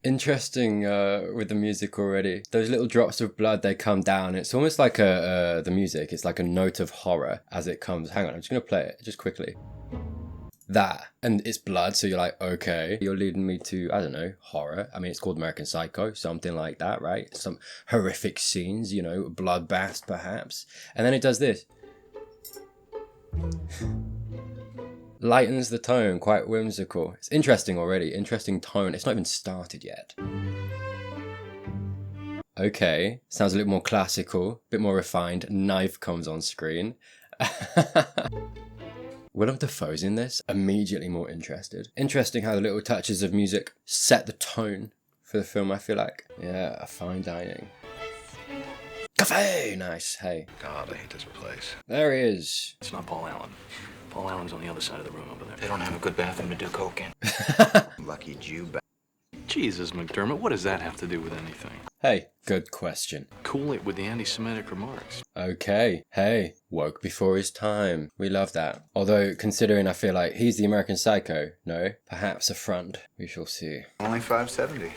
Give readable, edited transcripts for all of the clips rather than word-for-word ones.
Interesting with the music already. Those little drops of blood, they come down. It's almost like the music. It's like a note of horror as it comes. Hang on, I'm just going to play it just quickly. That. And it's blood, so you're like, okay. You're leading me to, I don't know, horror. I mean, it's called American Psycho, something like that, right? Some horrific scenes, you know, bloodbath perhaps. And then it does this. Lightens the tone, quite whimsical. It's interesting already, interesting tone. It's not even started yet. Okay, sounds a little more classical, a bit more refined. Knife comes on screen. Willem Dafoe's in this, immediately more interested. Interesting how the little touches of music set the tone for the film, I feel like. Yeah, fine dining. Cafe! Nice, hey. God, I hate this place. There he is. It's not Paul Allen. Paul Allen's on the other side of the room over there. They don't have a good bathroom to do coke in. Lucky Jew. Jesus, McDermott, what does that have to do with anything? Hey, good question. Cool it with the anti-Semitic remarks. Okay, hey, woke before his time. We love that. Although, considering I feel like he's the American Psycho, no, perhaps a front. We shall see. Only $5.70.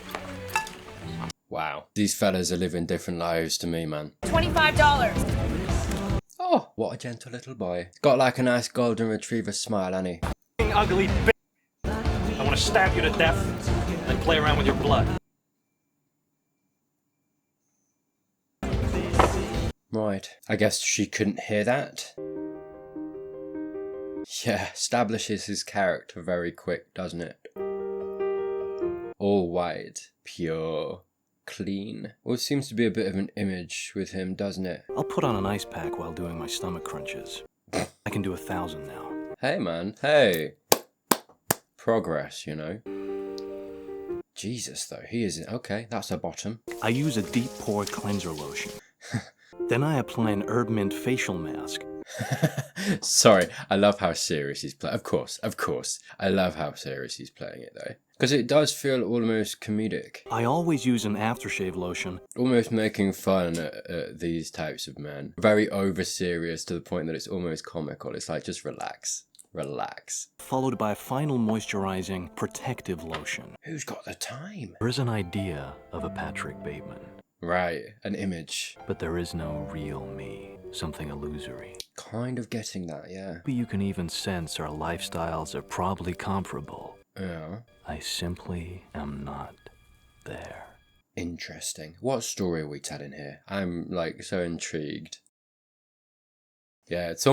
Wow. These fellas are living different lives to me, man. $25. Oh, what a gentle little boy. Got like a nice golden retriever smile, hasn't he? Ugly bitch. I want to stab you to death and play around with your blood. Right. I guess she couldn't hear that. Yeah, establishes his character very quick, doesn't it? All white, pure, clean. Well, it seems to be a bit of an image with him, doesn't it? I'll put on an ice pack while doing my stomach crunches. I can do 1,000 now. Hey, man. Hey. Progress, you know. Jesus, though. He isn't. Okay, that's a bottom. I use a deep pore cleanser lotion. Then I apply an herb mint facial mask. Sorry, I love how serious he's playing. Of course. I love how serious he's playing it, though. Because it does feel almost comedic. I always use an aftershave lotion. Almost making fun at these types of men. Very over-serious to the point that it's almost comical. It's like, just relax. Relax. Followed by a final moisturizing protective lotion. Who's got the time? There is an idea of a Patrick Bateman. Right, an image. But there is no real me. Something illusory. Kind of getting that, yeah. Maybe you can even sense our lifestyles are probably comparable. Yeah. I simply am not there. Interesting. What story are we telling here? I'm like so intrigued. Yeah, it's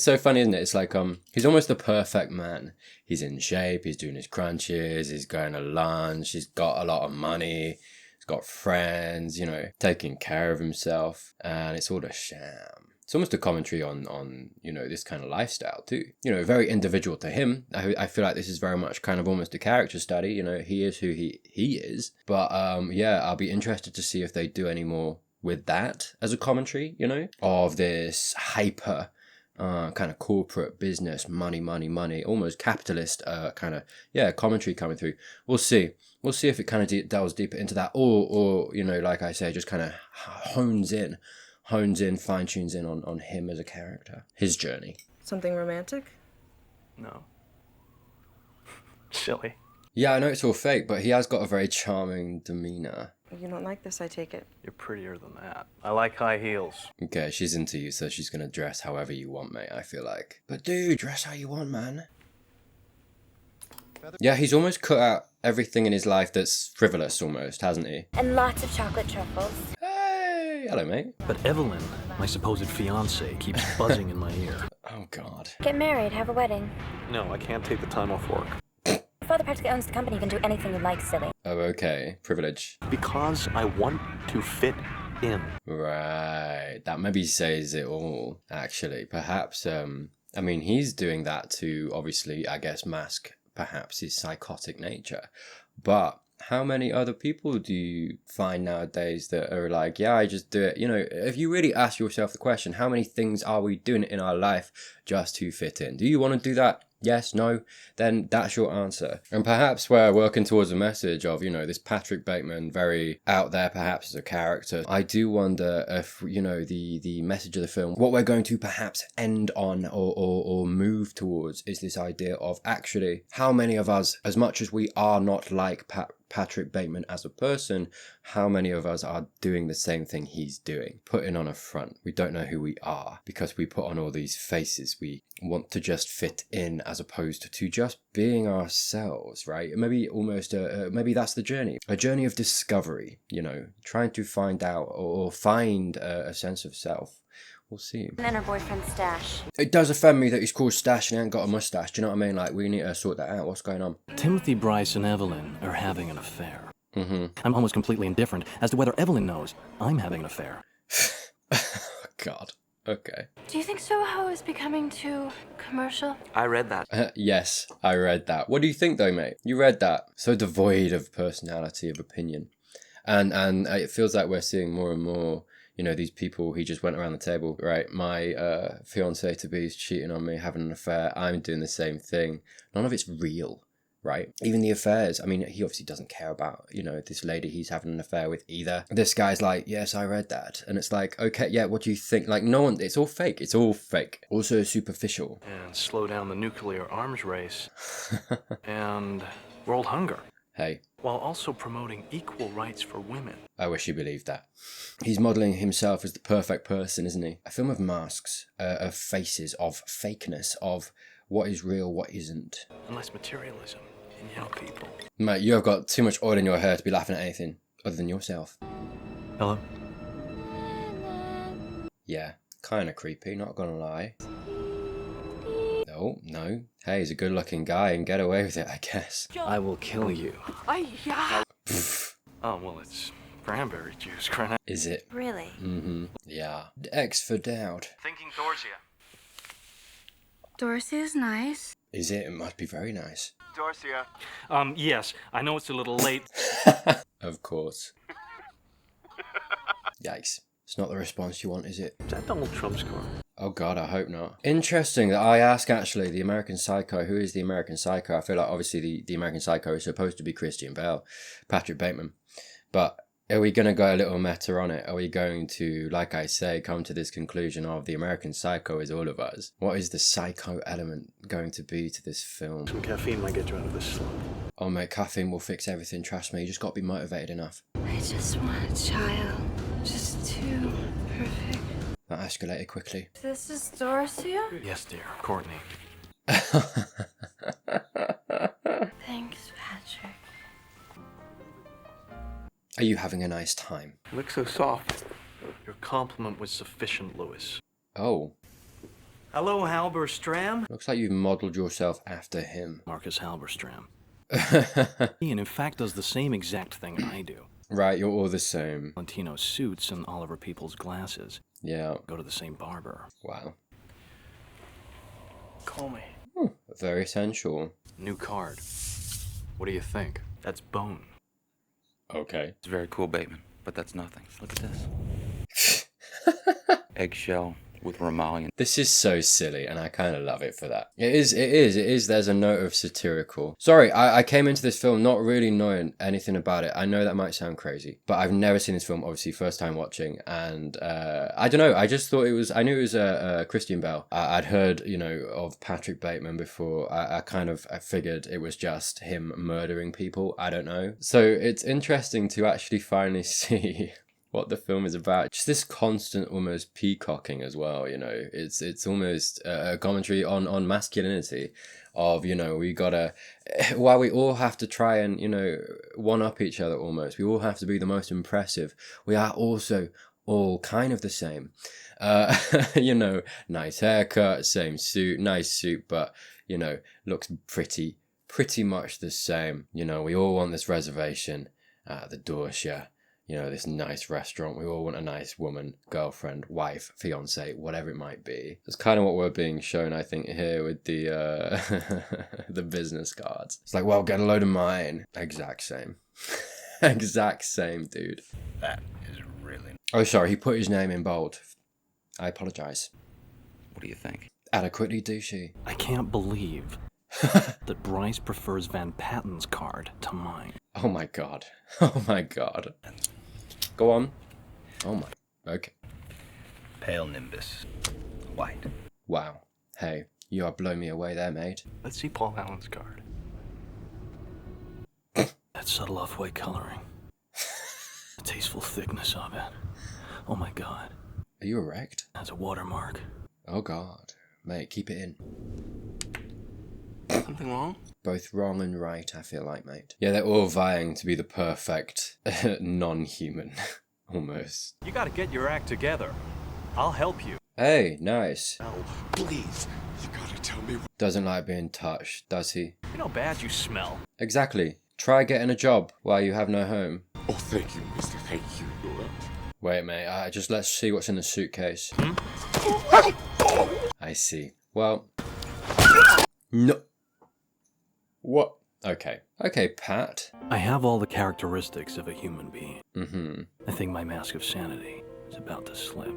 so funny, isn't it? It's like, he's almost the perfect man. He's in shape, he's doing his crunches, he's going to lunch, he's got a lot of money, he's got friends, you know, taking care of himself, and it's all a sham. It's almost a commentary on you know, this kind of lifestyle too. You know, very individual to him. I feel like this is very much kind of almost a character study. You know, he is who he is. But yeah, I'll be interested to see if they do any more with that as a commentary, you know, of this hyper kind of corporate business, money, almost capitalist kind of, yeah, commentary coming through. We'll see if it kind of delves deeper into that, or you know, like I say, just kind of hones in, fine tunes in on him as a character, his journey. Something romantic? No. Silly. Yeah, I know it's all fake, but he has got a very charming demeanor. You don't like this, I take it. You're prettier than that. I like high heels. Okay, she's into you, so she's gonna dress however you want, mate, I feel like. But dude, dress how you want, man. Yeah, he's almost cut out everything in his life that's frivolous, almost, hasn't he? And lots of chocolate truffles. Hey, hello, mate. But Evelyn, my supposed fiancée, keeps buzzing in my ear. Oh, God. Get married, have a wedding. No, I can't take the time off work. Father practically owns the company, you can do anything you like, silly. Oh, okay. Privilege. Because I want to fit in. Right. That maybe says it all, actually. Perhaps, I mean, he's doing that to, obviously, I guess, mask perhaps his psychotic nature. But how many other people do you find nowadays that are like, yeah, I just do it? You know, if you really ask yourself the question, how many things are we doing in our life just to fit in? Do you want to do that? Yes, no, then that's your answer. And perhaps we're working towards a message of, you know, this Patrick Bateman, very out there perhaps as a character. I do wonder if, you know, the message of the film, what we're going to perhaps end on or move towards is this idea of actually how many of us, as much as we are not like Patrick Bateman as a person, how many of us are doing the same thing he's doing? Putting on a front. We don't know who we are because we put on all these faces. We want to just fit in as opposed to just being ourselves, right? Maybe almost, maybe that's the journey. A journey of discovery, you know, trying to find out or find a sense of self. We'll see. And then her boyfriend's stash. It does offend me that he's called Stash and he ain't got a mustache. Do you know what I mean? Like, we need to sort that out. What's going on? Timothy, Bryce, and Evelyn are having an affair. I'm almost completely indifferent as to whether Evelyn knows I'm having an affair. God. Okay. Do you think Soho is becoming too commercial? I read that. Yes, I read that. What do you think though, mate? You read that. So devoid of personality, of opinion. And it feels like we're seeing more and more, you know, these people. He just went around the table, right? My fiancé-to-be is cheating on me, having an affair. I'm doing the same thing. None of it's real, right? Even the affairs. I mean, he obviously doesn't care about, you know, this lady he's having an affair with either. This guy's like, yes, I read that. And it's like, okay, yeah, what do you think? Like, no one, it's all fake. It's all fake. Also superficial. And slow down the nuclear arms race. And world hunger. Hey. While also promoting equal rights for women. I wish he believed that. He's modelling himself as the perfect person, isn't he? A film of masks, of faces, of fakeness, of what is real, what isn't. Unless materialism in young people. Mate, you have got too much oil in your hair to be laughing at anything other than yourself. Hello? Yeah, kind of creepy, not gonna lie. Oh, no. Hey, he's a good-looking guy and get away with it, I guess. I will kill you. Yeah. Oh, well, it's cranberry juice, granite. Is it? Really? Mm-hmm. Yeah. X for doubt. Thinking Dorsia. Dorsey is nice. Is it? It must be very nice. Dorsia. Yes, I know it's a little late. Of course. Yikes. It's not the response you want, is it? Is that Donald Trump's car? Oh God, I hope not. Interesting that I ask actually the American Psycho, who is the American Psycho? I feel like obviously the American Psycho is supposed to be Christian Bale, Patrick Bateman. But are we going to go a little meta on it? Are we going to, like I say, come to this conclusion of the American Psycho is all of us? What is the psycho element going to be to this film? Some caffeine might get you out of this slump. Oh mate, caffeine will fix everything, trust me. You just got to be motivated enough. I just want a child. Just two. Perfect. That escalated quickly. This is Dorcia? Yes, dear. Courtney. Thanks, Patrick. Are you having a nice time? You look so soft. Your compliment was sufficient, Lewis. Oh, Hello, Halberstram. looks like you've modelled yourself after him. Marcus Halberstram. He, in fact, does the same exact thing I do. Right, you're all the same. Valentino suits and Oliver People's glasses. Yeah, Go to the same barber. wow. Call me. Very sensual. New card. What do you think? That's bone. Okay. It's very cool, Bateman, but that's nothing. Look at this. Eggshell with Romalian. This is so silly, and I kind of love it for that. It is. There's a note of satirical. Sorry, I came into this film not really knowing anything about it. I know that might sound crazy, but I've never seen this film, obviously, first time watching, and I don't know, I just thought I knew it was Christian Bale. I'd heard, you know, of Patrick Bateman before. I figured it was just him murdering people. I don't know. So it's interesting to actually finally see what the film is about. Just this constant almost peacocking as well, you know. It's almost a commentary on masculinity of, you know, we gotta, while we all have to try and, you know, one up each other almost, we all have to be the most impressive, we are also all kind of the same. You know, nice haircut, same suit, nice suit, but, you know, looks pretty much the same. You know, we all want this reservation at the Dorsia. You know, this nice restaurant. We all want a nice woman, girlfriend, wife, fiance, whatever it might be. That's kind of what we're being shown, I think, here with the the business cards. It's like, well, get a load of mine. Exact same. Exact same, dude. That is really... Oh, sorry, he put his name in bold. I apologise. What do you think? Adequately douchey. I can't believe that Bryce prefers Van Patten's card to mine. Oh my god. Oh my god. Go on. Oh my. Okay. Pale nimbus. White. Wow. Hey, you are blowing me away there, mate. Let's see Paul Allen's card. That's that subtle off-white coloring. The tasteful thickness of it. Oh my god. Are you erect? That's a watermark. Oh god. Mate, keep it in. Something wrong? Both wrong and right, I feel like, mate. Yeah, they're all vying to be the perfect non-human. Almost. You gotta get your act together. I'll help you. Hey, nice. Oh, please. You gotta tell me. Doesn't like being touched, does he? You know how bad you smell. Exactly. Try getting a job while you have no home. Oh, thank you, mister. Thank you. Wait, mate, just let's see what's in the suitcase. I see. Well... No... What? Okay. Okay, Pat. I have all the characteristics of a human being. Mm-hmm. I think my mask of sanity is about to slip.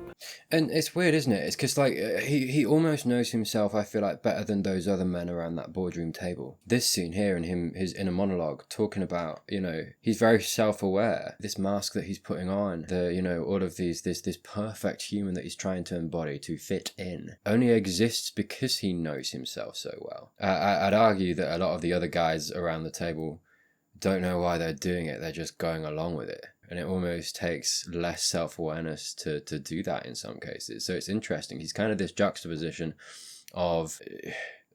And it's weird, isn't it? It's because, like, he almost knows himself, I feel like, better than those other men around that boardroom table. This scene here and his inner monologue talking about, you know, he's very self-aware. This mask that he's putting on, all of this perfect human that he's trying to embody, to fit in, only exists because he knows himself so well. I'd argue that a lot of the other guys around the table don't know why they're doing it. They're just going along with it. And it almost takes less self-awareness to do that in some cases. So it's interesting. He's kind of this juxtaposition of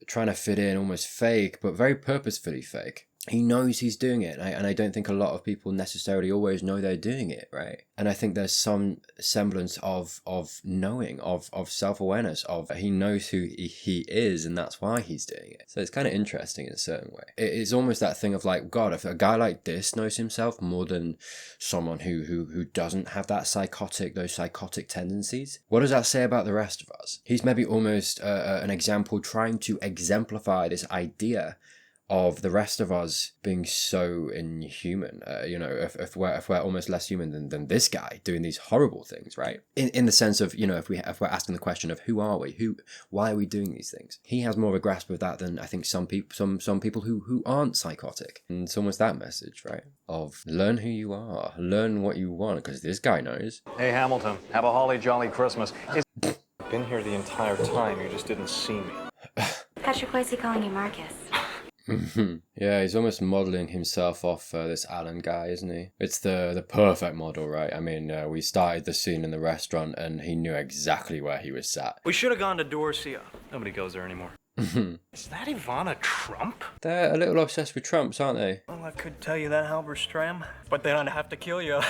trying to fit in, almost fake, but very purposefully fake. He knows he's doing it, and I don't think a lot of people necessarily always know they're doing it, right? And I think there's some semblance of knowing, of self-awareness, of he knows who he is, and that's why he's doing it. So it's kind of interesting in a certain way. It's almost that thing of like, God, if a guy like this knows himself more than someone who doesn't have those psychotic tendencies, what does that say about the rest of us? He's maybe almost an example trying to exemplify this idea of the rest of us being so inhuman, if we're almost less human than this guy doing these horrible things, right? In the sense of, if we're asking the question of who are we, why are we doing these things? He has more of a grasp of that than I think some people who aren't psychotic. And it's almost that message, right? Of learn who you are, learn what you want, because this guy knows. Hey Hamilton, have a holly jolly Christmas. Been here the entire time, you just didn't see me. Patrick, why is he calling you Marcus? Yeah, he's almost modelling himself off this Alan guy, isn't he? It's the perfect model, right? I mean, we started the scene in the restaurant and he knew exactly where he was sat. We should have gone to Dorsia. Nobody goes there anymore. Is that Ivana Trump? They're a little obsessed with Trumps, aren't they? Well, I could tell you that, Halberstram, but they don't have to kill you.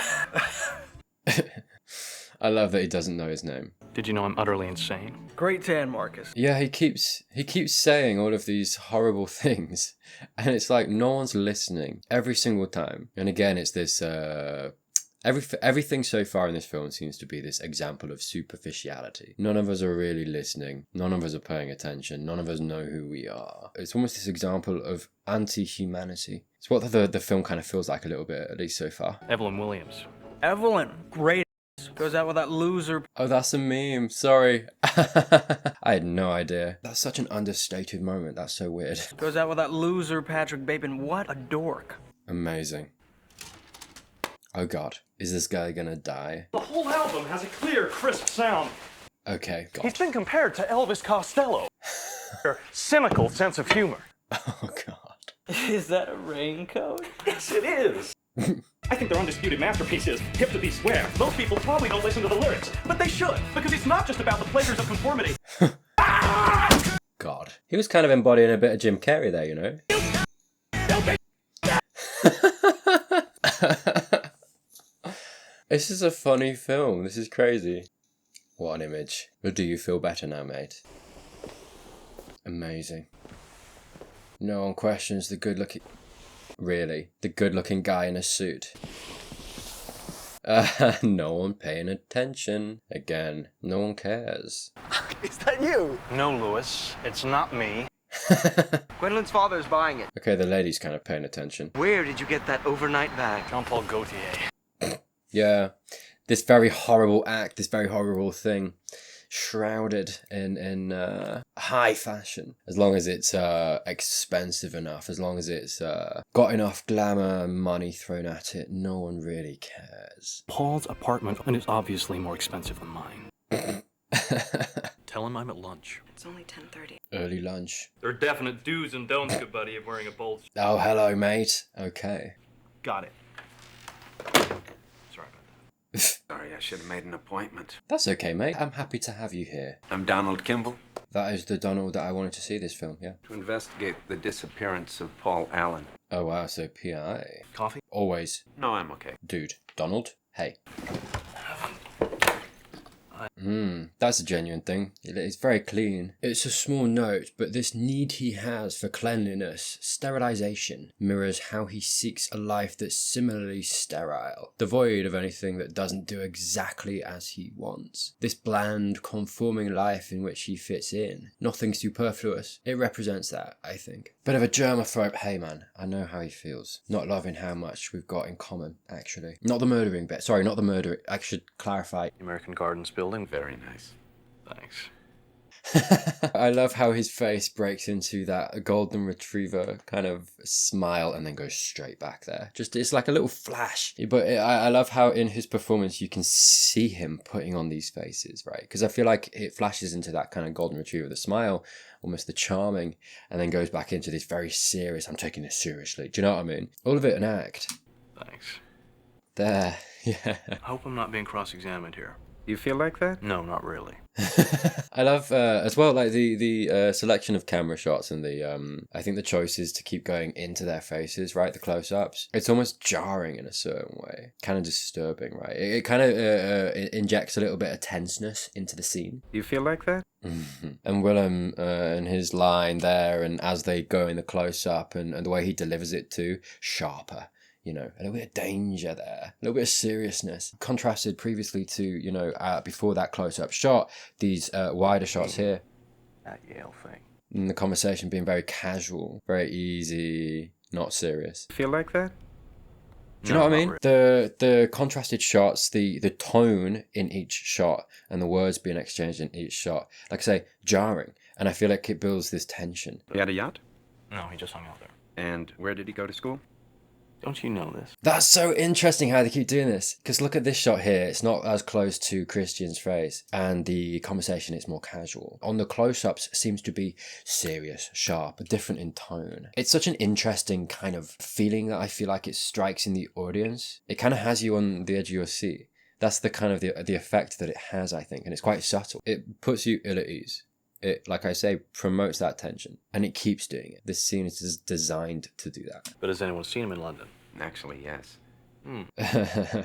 I love that he doesn't know his name. Did you know I'm utterly insane? Great tan, Marcus. Yeah, he keeps saying all of these horrible things, and it's like no one's listening every single time. And again, it's this everything so far in this film seems to be this example of superficiality. None of us are really listening. None of us are paying attention. None of us know who we are. It's almost this example of anti-humanity. It's what the film kind of feels like a little bit, at least so far. Evelyn Williams. Evelyn, great. Goes out with that loser. Oh, that's a meme. Sorry. I had no idea. That's such an understated moment. That's so weird. Goes out with that loser Patrick Bateman. What a dork. Amazing. Oh god. Is this guy gonna die? The whole album has a clear, crisp sound. Okay, god. He's been compared to Elvis Costello. Her cynical sense of humor. Oh god. Is that a raincoat? Yes, it is. I think their undisputed masterpiece is Hip to Be Square. Most people probably don't listen to the lyrics, but they should, because it's not just about the pleasures of conformity. God. He was kind of embodying a bit of Jim Carrey there, you know? This is a funny film. This is crazy. What an image. But do you feel better now, mate? Amazing. No one questions the good-looking... Really? The good-looking guy in a suit. No one paying attention. Again, no one cares. Is that you? No, Louis, it's not me. Gwendolyn's father is buying it. Okay, the lady's kind of paying attention. Where did you get that overnight bag? Jean-Paul Gaultier. Yeah, this very horrible act, this very horrible thing, shrouded in high fashion. As long as it's expensive enough, as long as it's got enough glamour and money thrown at it, no one really cares. Paul's apartment is obviously more expensive than mine. Tell him I'm at lunch. It's only 10:30. Early lunch. There are definite do's and don'ts, good buddy, of wearing a bold... Oh, hello, mate. Okay. Got it. Sorry about that. Sorry, I should have made an appointment. That's okay, mate. I'm happy to have you here. I'm Donald Kimball. That is the Donald that I wanted to see this film, yeah. To investigate the disappearance of Paul Allen. Oh wow, so PI. Coffee? Always. No, I'm okay. Dude, Donald, hey. That's a genuine thing. It's very clean. It's a small note, but this need he has for cleanliness, sterilization, mirrors how he seeks a life that's similarly sterile, devoid of anything that doesn't do exactly as he wants. This bland, conforming life in which he fits in. Nothing superfluous. It represents that, I think. Bit of a germaphobe. Hey man, I know how he feels. Not loving how much we've got in common, actually. Not the murdering bit. Sorry, not the murdering. I should clarify. American Gardens building. Very nice. Thanks. I love how his face breaks into that golden retriever kind of smile and then goes straight back there. Just, it's like a little flash. But I love how in his performance you can see him putting on these faces, right? Because I feel like it flashes into that kind of golden retriever, the smile, almost the charming, and then goes back into this very serious, I'm taking this seriously. Do you know what I mean? All of it an act. Thanks. There, yeah. I hope I'm not being cross-examined here. You feel like that? No, not really. I love as well like the selection of camera shots and the I think the choices to keep going into their faces, right? The close-ups. It's almost jarring in a certain way, kind of disturbing, right? It kind of injects a little bit of tenseness into the scene. You feel like that? And Willem and his line there, and as they go in the close-up and the way he delivers it too, sharper. You know, a little bit of danger there, a little bit of seriousness. Contrasted previously to, you know, before that close-up shot, these wider shots here. That Yale thing. And the conversation being very casual, very easy, not serious. Feel like that? Do you know what I mean? The contrasted shots, the tone in each shot, and the words being exchanged in each shot, like I say, jarring. And I feel like it builds this tension. He had a yacht? No, he just hung out there. And where did he go to school? Don't you know this? That's so interesting how they keep doing this. Because look at this shot here. It's not as close to Christian's face. And the conversation is more casual. On the close-ups, it seems to be serious, sharp, different in tone. It's such an interesting kind of feeling that I feel like it strikes in the audience. It kind of has you on the edge of your seat. That's the kind of the effect that it has, I think. And it's quite subtle. It puts you ill at ease. It, like I say, promotes that tension, and it keeps doing it. This scene is designed to do that. But has anyone seen him in London? Actually, yes.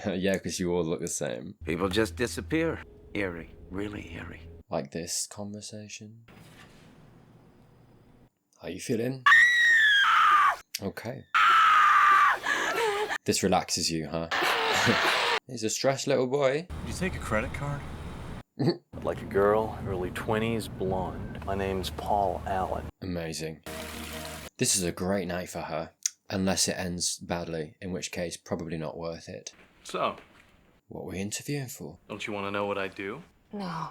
Yeah, because you all look the same. People just disappear. Eerie. Really eerie. Like this conversation. How you feeling? Okay. This relaxes you, huh? He's a stressed little boy. Did you take a credit card? I'd like a girl, early 20s, blonde. My name's Paul Allen. Amazing. This is a great night for her. Unless it ends badly, in which case probably not worth it. So, what were we interviewing for? don't you want to know what I do? No.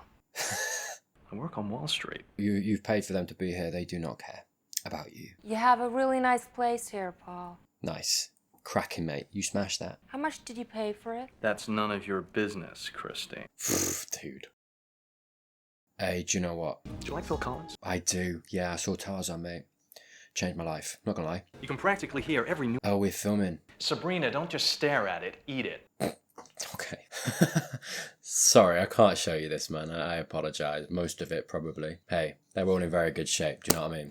I work on Wall Street. You've paid for them to be here. They do not care about you. You have a really nice place here, Paul. Nice. Cracking, mate. You smashed that. How much did you pay for it? That's none of your business, Christine. Dude. Hey, do you know what? Do you like Phil Collins? I do. Yeah, I saw Tarzan, mate. Changed my life. Not gonna lie. You can practically hear every new... Oh, we're filming. Sabrina, don't just stare at it. Eat it. Okay. Sorry, I can't show you this, man. I apologize. Most of it, probably. Hey, they're all in very good shape. Do you know what I mean?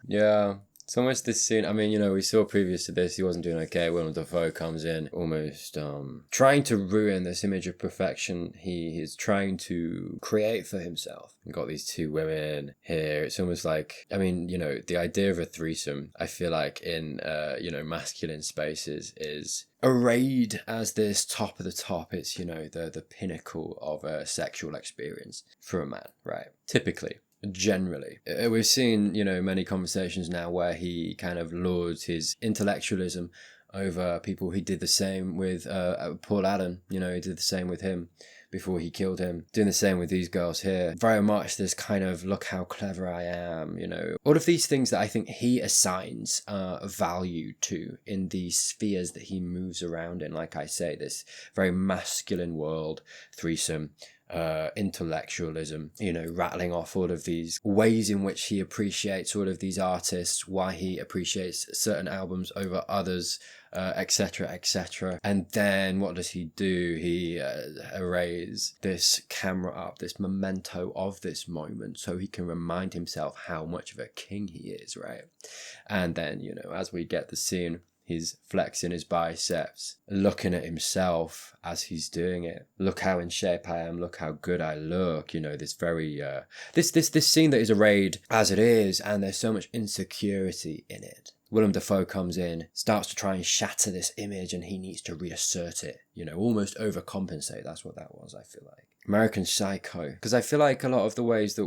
Yeah. It's almost this scene. I mean, you know, we saw previous to this, he wasn't doing okay. Willem Dafoe comes in, almost trying to ruin this image of perfection he is trying to create for himself. We've got these two women here. It's almost like, I mean, you know, the idea of a threesome, I feel like in, you know, masculine spaces is arrayed as this top of the top. It's, you know, the pinnacle of a sexual experience for a man, right? Typically. Generally, we've seen, you know, many conversations now where he kind of lords his intellectualism over people. He did the same with Paul Allen, you know, he did the same with him before he killed him, doing the same with these girls here. Very much this kind of, look how clever I am, you know, all of these things that I think he assigns value to in the spheres that he moves around in. Like I say, this very masculine world, threesome, intellectualism, you know, rattling off all of these ways in which he appreciates all of these artists, why he appreciates certain albums over others, etc., etc. And then what does he do? He arrays this camera up, this memento of this moment, so he can remind himself how much of a king he is, right? And then, you know, as we get the scene, he's flexing his biceps, looking at himself as he's doing it. Look how in shape I am. Look how good I look. You know, this very this scene that is arrayed as it is, and there's so much insecurity in it. Willem Dafoe comes in, starts to try and shatter this image, and he needs to reassert it. You know, almost overcompensate. That's what that was, I feel like. American Psycho. Because I feel like a lot of the ways that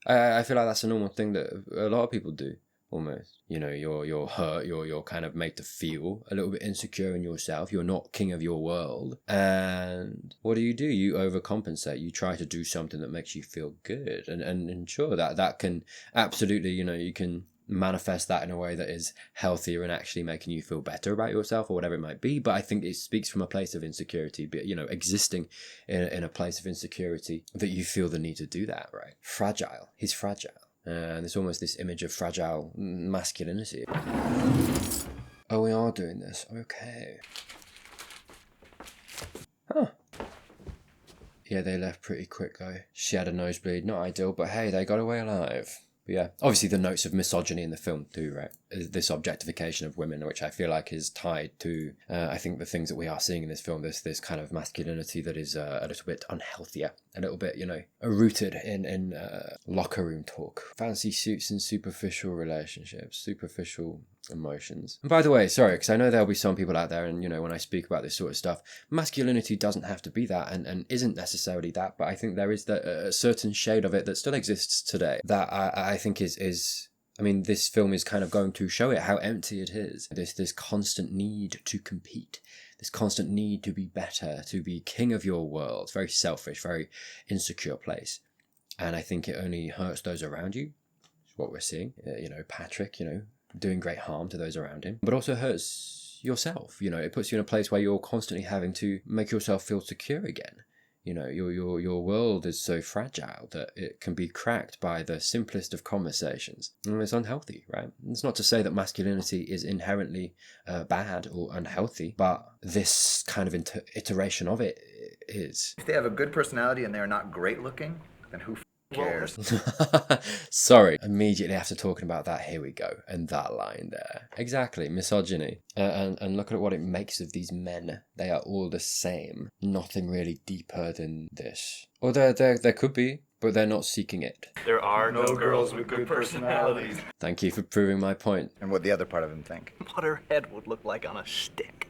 I feel like that's a normal thing that a lot of people do. Almost, you know, you're hurt, you're kind of made to feel a little bit insecure in yourself. You're not king of your world, and what do? You overcompensate. You try to do something that makes you feel good, and sure, that can absolutely, you know, you can manifest that in a way that is healthier and actually making you feel better about yourself or whatever it might be. But I think it speaks from a place of insecurity, but, you know, existing in a place of insecurity, that you feel the need to do that, right? Fragile. He's fragile. And there's almost this image of fragile masculinity. Oh, we are doing this. Okay. Huh. Yeah, they left pretty quick though. She had a nosebleed. Not ideal, but hey, they got away alive. But yeah, obviously the notes of misogyny in the film too, right? This objectification of women, which I feel like is tied to, I think, the things that we are seeing in this film. This kind of masculinity that is a little bit unhealthier, a little bit, you know, rooted in locker room talk, fancy suits and superficial relationships, superficial emotions. And by the way, sorry, because I know there'll be some people out there, and, you know, when I speak about this sort of stuff, masculinity doesn't have to be that, and isn't necessarily that, but I think there is a certain shade of it that still exists today that I think is I mean, this film is kind of going to show it how empty it is. This constant need to compete, this constant need to be better, to be king of your world. It's very selfish, very insecure place. And I think it only hurts those around you. It's what we're seeing. You know, Patrick, you know, doing great harm to those around him, but also hurts yourself. You know, it puts you in a place where you're constantly having to make yourself feel secure again. You know, your world is so fragile that it can be cracked by the simplest of conversations. And it's unhealthy, right? It's not to say that masculinity is inherently bad or unhealthy, but this kind of iteration of it is. If they have a good personality and they're not great looking, then who cares? Sorry, immediately after talking about that, here we go. And that line there. Exactly, misogyny. And look at what it makes of these men. They are all the same. Nothing really deeper than this. Or there could be, but they're not seeking it. There are no girls with good personalities. Thank you for proving my point. And what the other part of him think? What her head would look like on a stick.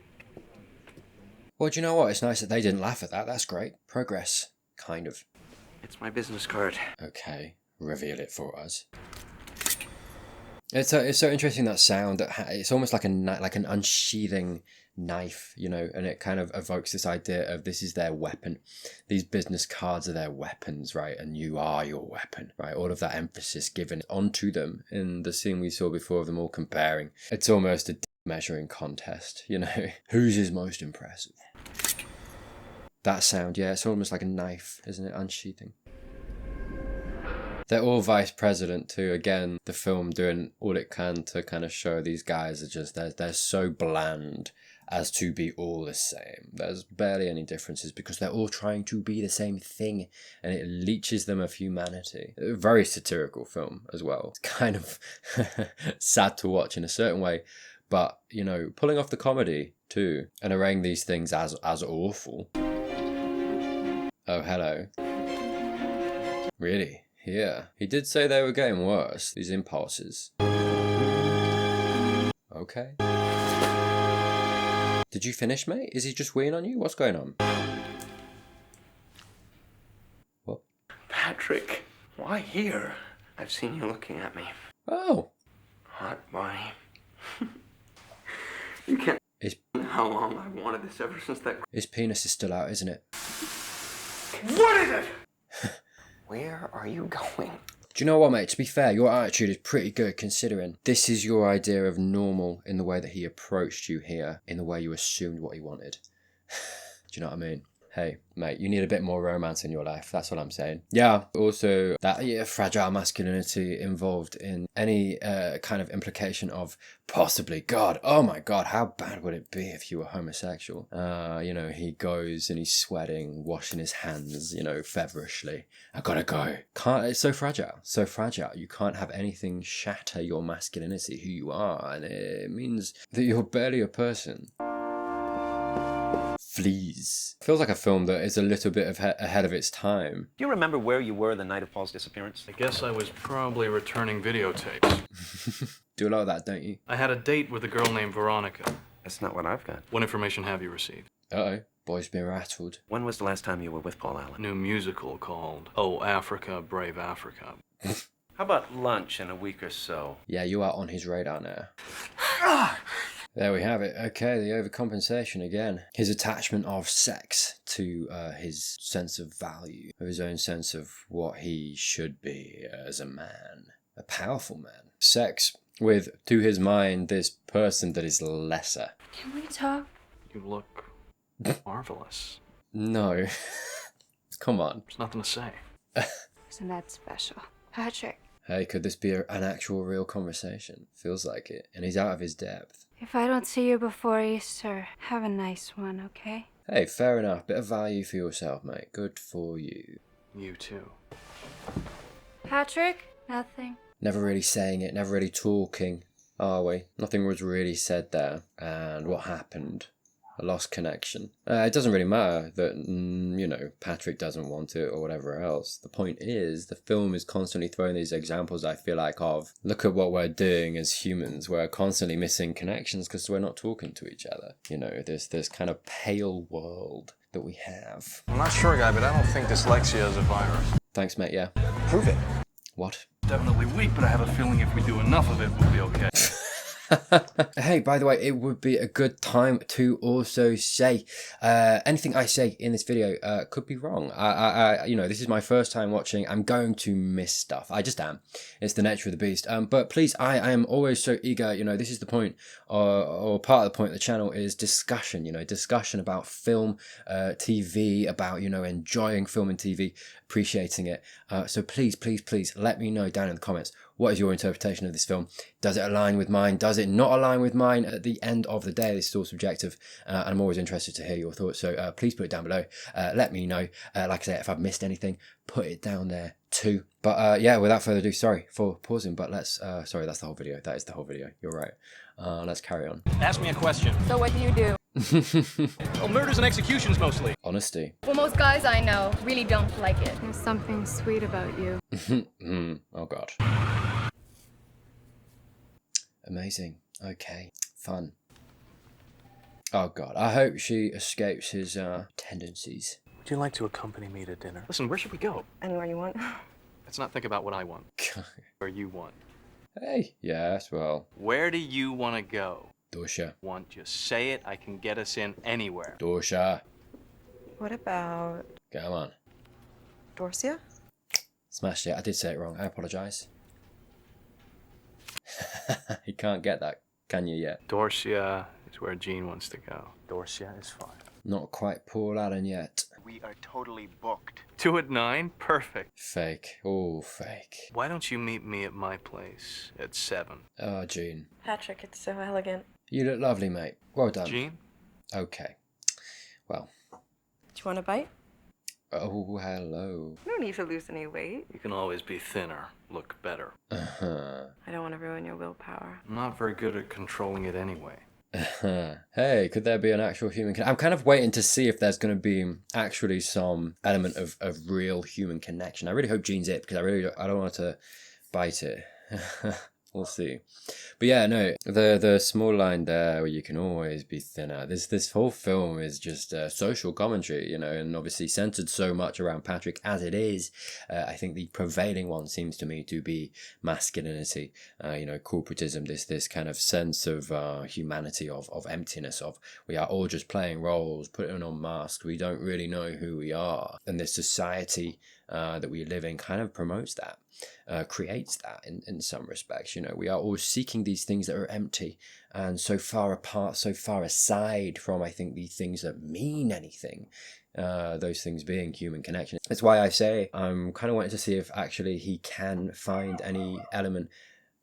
Well, do you know what? It's nice that they didn't laugh at that. That's great. Progress. Kind of. It's my business card. Okay, reveal it for us. It's so interesting, that sound. It's almost like an unsheathing knife, you know, and it kind of evokes this idea of this is their weapon. These business cards are their weapons, right? And you are your weapon, right? All of that emphasis given onto them in the scene we saw before of them all comparing. It's almost a measuring contest, you know, whose is most impressive. That sound, yeah, it's almost like a knife, isn't it? Unsheathing. They're all vice president too. Again, the film doing all it can to kind of show these guys are just, they're so bland as to be all the same. There's barely any differences because they're all trying to be the same thing, and it leeches them of humanity. A very satirical film as well. It's kind of sad to watch in a certain way, but, you know, pulling off the comedy too, and arraying these things as awful. Oh, hello. Really? Yeah. He did say they were getting worse, these impulses. Okay. Did you finish, mate? Is he just weeing on you? What's going on? What? Patrick, why here? I've seen you looking at me. Oh. Hot boy. You can't know how long I wanted this ever since that... His penis is still out, isn't it? What is it? Where are you going? Do you know what, mate? To be fair, your attitude is pretty good considering this is your idea of normal in the way that he approached you here, in the way you assumed what he wanted. Do you know what I mean? hey, mate, you need a bit more romance in your life. That's what I'm saying. Yeah, also that fragile masculinity involved in any kind of implication of possibly God. Oh my God, how bad would it be if you were homosexual? He goes and he's sweating, washing his hands, feverishly. I gotta go. It's so fragile, so fragile. You can't have anything shatter your masculinity, who you are, and it means that you're barely a person. Fleas. Feels like a film that is a little bit ahead of its time. Do you remember where you were the night of Paul's disappearance? I guess I was probably returning videotapes. Do a lot of that, don't you? I had a date with a girl named Veronica. That's not what I've got. What information have you received? Uh-oh. Boy's been rattled. When was the last time you were with Paul Allen? New musical called Oh, Africa, Brave Africa. How about lunch in a week or so? Yeah, you are on his radar now. There we have it. Okay, the overcompensation again. His attachment of sex to his sense of value, of his own sense of what he should be as a man, a powerful man. Sex with, to his mind, this person that is lesser. Can we talk? You look marvelous. No. Come on. There's nothing to say. Isn't that special? Patrick. Hey, could this be an actual real conversation? Feels like it. And he's out of his depth. If I don't see you before Easter, have a nice one, okay? Hey, fair enough. Bit of value for yourself, mate. Good for you. You too. Patrick? Nothing. Never really saying it, never really talking, are we? Nothing was really said there. And what happened? A lost connection. It doesn't really matter that, Patrick doesn't want it or whatever else. The point is, the film is constantly throwing these examples, I feel like, of, look at what we're doing as humans. We're constantly missing connections because we're not talking to each other. This kind of pale world that we have. I'm not sure, guy, but I don't think dyslexia is a virus. Thanks, mate, yeah. Prove it. What? Definitely weak, but I have a feeling if we do enough of it, we'll be okay. Hey, by the way, it would be a good time to also say anything I say in this video could be wrong. This is my first time watching. I'm going to miss stuff. I just am. It's the nature of the beast. But please, I am always so eager. This is the point, or part of the point of the channel is discussion. Discussion about film, TV, about enjoying film and TV, appreciating it. So please, please, please let me know down in the comments. What is your interpretation of this film? Does it align with mine? Does it not align with mine? At the end of the day, this is all subjective, and I'm always interested to hear your thoughts. So please put it down below. Let me know. Like I say, if I've missed anything, put it down there too. But yeah, without further ado, sorry for pausing, but let's, sorry, that's the whole video. That is the whole video. You're right. Let's carry on. Ask me a question. So what do you do? Well, murders and executions mostly. Honesty. Well, most guys I know really don't like it. There's something sweet about you. Oh God. Amazing. Okay. Fun. Oh God. I hope she escapes his tendencies. Would you like to accompany me to dinner? Listen, where should we go? Anywhere you want. Let's not think about what I want. Where you want. Hey. Yes, well. Where do you want to go? Dorsha. Want, just say it. I can get us in anywhere. Dorsha. What about Come on. Dorsia? Smashed it. I did say it wrong. I apologise. You can't get that, can you, yet? Dorsia is where Gene wants to go. Dorsia is fine. Not quite Paul Allen yet. We are totally booked. 2 at 9? Perfect. Fake. Oh, fake. Why don't you meet me at my place at 7? Oh, Gene. Patrick, it's so elegant. You look lovely, mate. Well done. Gene? Okay. Well. Do you want a bite? Oh, hello. No need to lose any weight. You can always be thinner, look better. Uh-huh. I don't want to ruin your willpower. I'm not very good at controlling it anyway. Hey, could there be an actual human I'm kind of waiting to see if there's going to be actually some element of real human connection. I really hope Gene's it, because I don't want to bite it. We'll see. But yeah, no, the small line there where you can always be thinner. This whole film is just social commentary, and obviously centered so much around Patrick as it is. I think the prevailing one seems to me to be masculinity, corporatism, this kind of sense of humanity, of emptiness, of we are all just playing roles, putting on masks. We don't really know who we are. And this society that we live in kind of promotes that, creates that in some respects. We are all seeking these things that are empty and so far apart, so far aside from, I think, the things that mean anything. those things being human connection. That's why I say I'm kind of wanting to see if actually he can find any element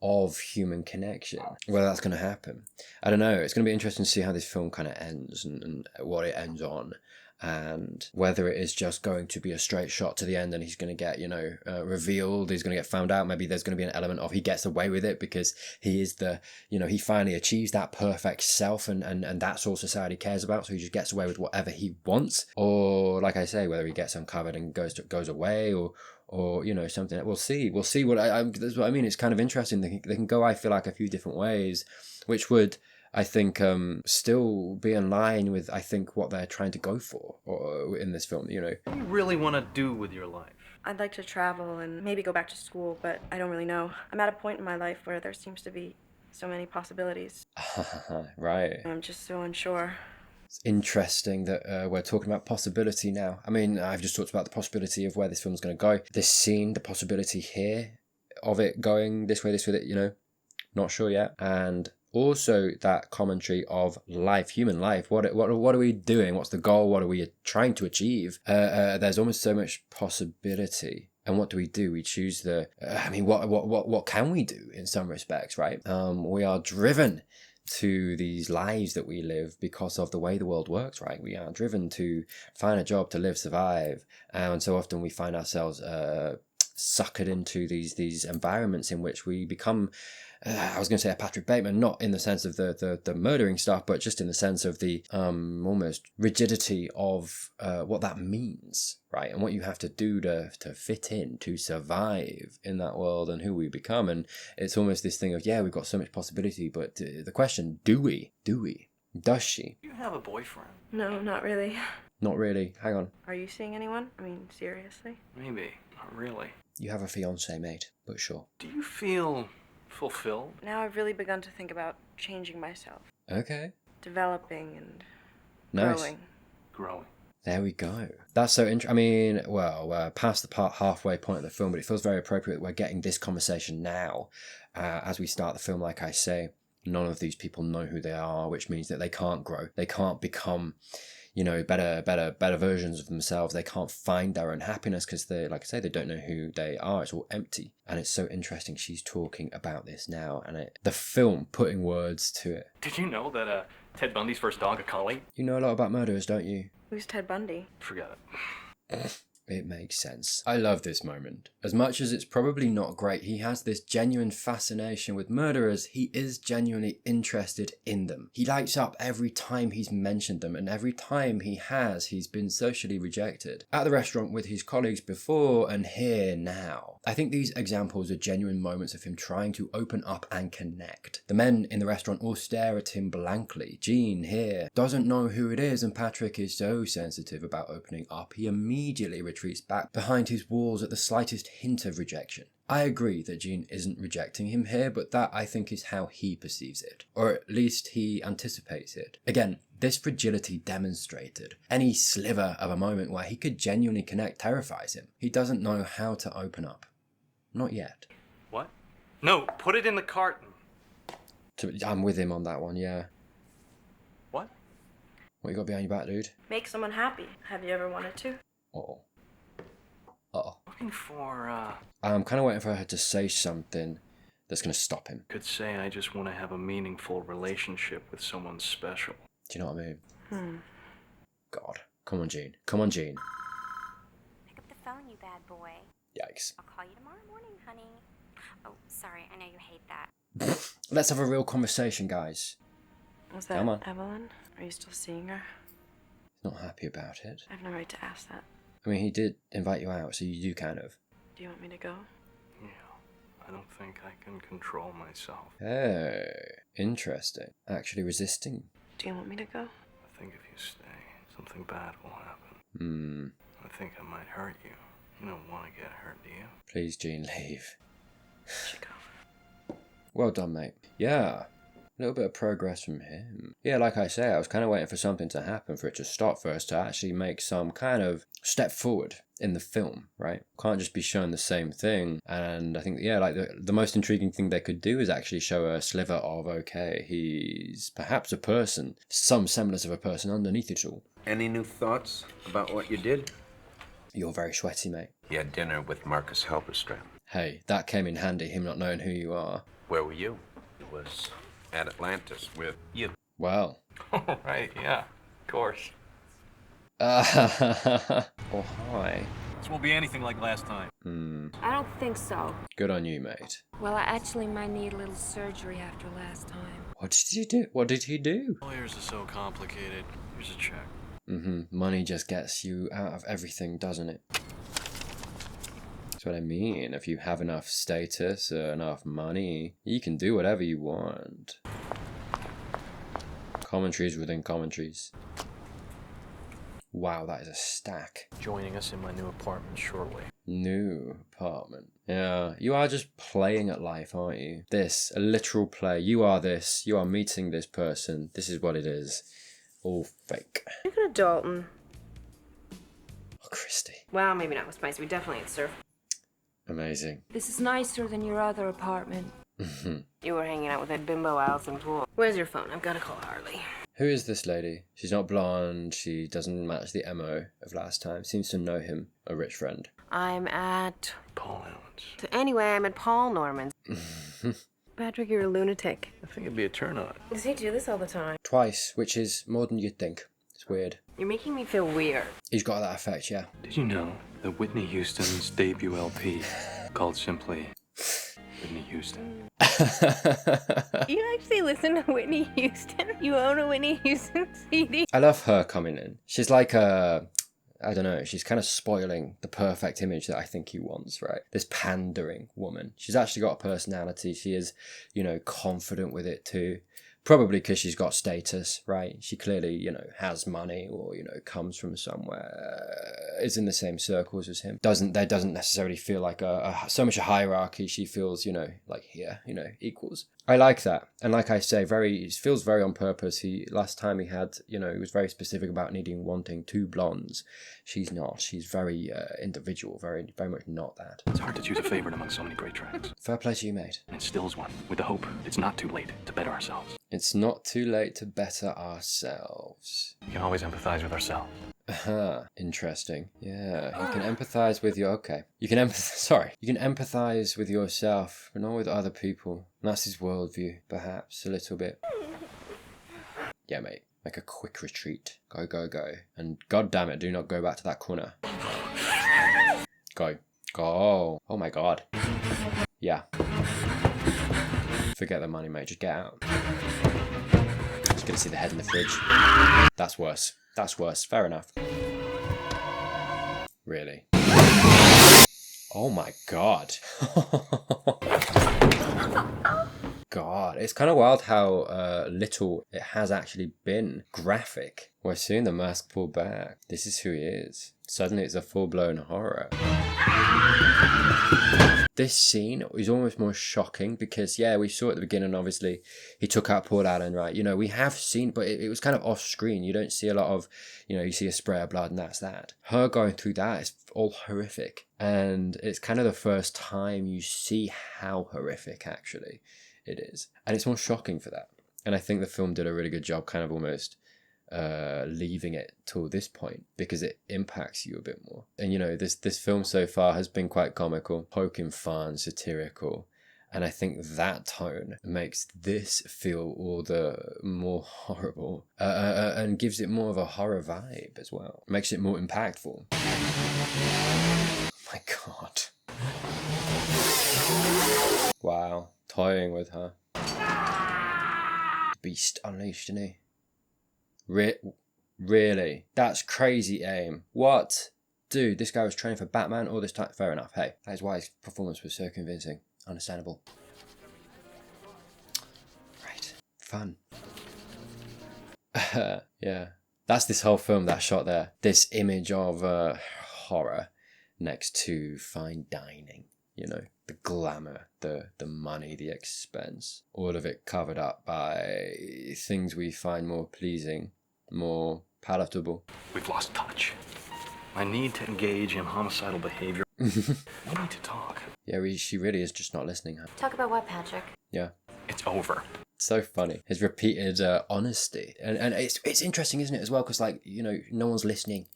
of human connection, whether that's going to happen. I don't know. It's going to be interesting to see how this film kind of ends and what it ends on, and whether it is just going to be a straight shot to the end and he's going to get, you know, revealed, he's going to get found out. Maybe there's going to be an element of he gets away with it because he is the, you know, he finally achieves that perfect self, and that's all society cares about, so he just gets away with whatever he wants. Or like I say, whether he gets uncovered and goes away, or you know, something. We'll see what that's what I mean. It's kind of interesting. They can go, I feel like, a few different ways, which would, I think, still be in line with, I think, what they're trying to go for or in this film, you know. What do you really want to do with your life? I'd like to travel and maybe go back to school, but I don't really know. I'm at a point in my life where there seems to be so many possibilities. Right. I'm just so unsure. It's interesting that we're talking about possibility now. I mean, I've just talked about the possibility of where this film's going to go. This scene, the possibility here of it going this way, you know, not sure yet. And also that commentary of life, human life. What are we doing? What's the goal? What are we trying to achieve? There's almost so much possibility. And what do? We choose the. I mean, what can we do in some respects, right? We are driven to these lives that we live because of the way the world works, right? We are driven to find a job, to live, survive, and so often we find ourselves suckered into these environments in which we become, I was going to say a Patrick Bateman, not in the sense of the murdering stuff, but just in the sense of the almost rigidity of what that means, right? And what you have to do to fit in, to survive in that world, and who we become. And it's almost this thing of, yeah, we've got so much possibility, but the question, do we? Does she? Do you have a boyfriend? No, not really. Not really. Hang on. Are you seeing anyone? I mean, seriously? Maybe. Not really. You have a fiancé, mate, but sure. Do you feel fulfilled? Now I've really begun to think about changing myself. Okay. Developing and nice. Growing. There we go. That's so interesting. I mean, well, we're past the halfway point of the film, but it feels very appropriate that we're getting this conversation now as we start the film. Like I say, none of these people know who they are, which means that they can't grow. They can't become, you know, better versions of themselves. They can't find their own happiness because they, like I say, they don't know who they are. It's all empty. And it's so interesting she's talking about this now, and the film putting words to it. Did you know that Ted Bundy's first dog, a collie? You know a lot about murderers, don't you? Who's Ted Bundy? Forget it. It makes sense. I love this moment. As much as it's probably not great, he has this genuine fascination with murderers. He is genuinely interested in them. He lights up every time he's mentioned them, and every time he's been socially rejected. At the restaurant with his colleagues before, and here now. I think these examples are genuine moments of him trying to open up and connect. The men in the restaurant all stare at him blankly. Jean here doesn't know who it is, and Patrick is so sensitive about opening up. He immediately retreats back behind his walls at the slightest hint of rejection. I agree that Jean isn't rejecting him here, but that, I think, is how he perceives it. Or at least he anticipates it. Again, this fragility demonstrated. Any sliver of a moment where he could genuinely connect terrifies him. He doesn't know how to open up. Not yet. What? No, put it in the carton. I'm with him on that one, yeah. What? What you got behind your back, dude? Make someone happy. Have you ever wanted to? Uh-oh. Uh-oh. Looking for, I'm kind of waiting for her to say something that's going to stop him. Could say I just want to have a meaningful relationship with someone special. Do you know what I mean? God. Come on, Jean. Come on, Jean. Pick up the phone, you bad boy. Yikes. I'll call you tomorrow morning, honey. Oh, sorry, I know you hate that. Let's have a real conversation, guys. Was that Come on. Evelyn? Are you still seeing her? He's not happy about it. I have no right to ask that. I mean, he did invite you out, so you do kind of. Do you want me to go? Yeah, I don't think I can control myself. Hey, interesting. Actually resisting. Do you want me to go? I think if you stay, something bad will happen. I think I might hurt you. You don't want to get hurt, do you? Please, Jean, leave. I should go. Well done, mate. Yeah. A little bit of progress from him. Yeah, like I say, I was kind of waiting for something to happen, for it to stop first, to actually make some kind of step forward in the film, right? Can't just be shown the same thing. And I think, yeah, like the most intriguing thing they could do is actually show a sliver of, okay, he's perhaps a person, some semblance of a person underneath it all. Any new thoughts about what you did? You're very sweaty, mate. You had dinner with Marcus Halberstram. Hey, that came in handy, him not knowing who you are. Where were you? It was at Atlantis with you. Well. Oh, right, yeah, of course. Oh, hi. This won't be anything like last time. I don't think so. Good on you, mate. Well, I actually might need a little surgery after last time. What did he do? What did he do? Lawyers are so complicated. Here's a check. Money just gets you out of everything, doesn't it? That's what I mean. If you have enough status or enough money, you can do whatever you want. Commentaries within commentaries. Wow, that is a stack. Joining us in my new apartment shortly. New apartment. Yeah, you are just playing at life, aren't you? This, a literal play. You are this. You are meeting this person. This is what it is. All fake. You go to Dalton. Oh, Christy. Well, maybe not with Spicy. We definitely had surf. Amazing. This is nicer than your other apartment. You were hanging out with that bimbo Allison Poole. Where's your phone? I've got to call Harley. Who is this lady? She's not blonde. She doesn't match the MO of last time. Seems to know him. A rich friend. I'm at... Paul Allen's. Anyway, I'm at Paul Norman's. Patrick, you're a lunatic. I think it'd be a turn on. Does he do this all the time? Twice, which is more than you'd think. It's weird. You're making me feel weird. He's got that effect, yeah. Did you know that Whitney Houston's debut LP, called simply Whitney Houston? You actually listen to Whitney Houston? You own a Whitney Houston CD? I love her coming in. She's like I don't know, she's kind of spoiling the perfect image that I think he wants, right? This pandering woman. She's actually got a personality. She is, you know, confident with it too. Probably because she's got status, right? She clearly, you know, has money or, you know, comes from somewhere, is in the same circles as him. Doesn't necessarily feel like so much a hierarchy. She feels, you know, like here, you know, equals. I like that. And like I say, it feels very on purpose. Last time he had, you know, he was very specific about wanting two blondes. She's not. She's very individual, very much not that. It's hard to choose a favorite among so many great tracks. Fair play to you, mate. And it stills one with the hope it's not too late to better ourselves. It's not too late to better ourselves. You can always empathize with ourselves. Interesting. Yeah, you can empathize with your... Okay. You can empathize with yourself, but not with other people. And that's his worldview, perhaps, a little bit. Yeah, mate. Make a quick retreat. Go, go, go. And god damn it, do not go back to that corner. Go. Go. Oh my god. Yeah. Forget the money, mate. Just get out. Just gonna see the head in the fridge. That's worse. That's worse. Fair enough. Really? Oh my god. God, it's kind of wild how little it has actually been graphic. We're seeing the mask pull back. This is who he is. Suddenly it's a full-blown horror. This scene is almost more shocking because, yeah, we saw at the beginning, obviously, he took out Paul Allen, right? You know, we have seen, but it was kind of off screen. You don't see a lot of, you know, you see a spray of blood and that's that. Her going through that is all horrific. And it's kind of the first time you see how horrific, actually, it is. And it's more shocking for that. And I think the film did a really good job kind of almost leaving it till this point because it impacts you a bit more. And you know, this film so far has been quite comical, poking fun, satirical, and I think that tone makes this feel all the more horrible and gives it more of a horror vibe as well. Makes it more impactful. Oh my god. Wow, toying with her. Beast unleashed, isn't he? Really? That's crazy aim. What? Dude, this guy was training for Batman all this time. Fair enough. Hey, that is why his performance was so convincing. Understandable. Right. Fun. Yeah. That's this whole film, that shot there. This image of horror next to fine dining, you know. the glamour, the money, the expense, all of it covered up by things we find more pleasing, more palatable. We've lost touch. I need to engage in homicidal behavior. We need to talk. Yeah, she really is just not listening. Huh? Talk about what, Patrick? Yeah. It's over. So funny. His repeated honesty. And it's interesting, isn't it, as well? Because, like, you know, no one's listening,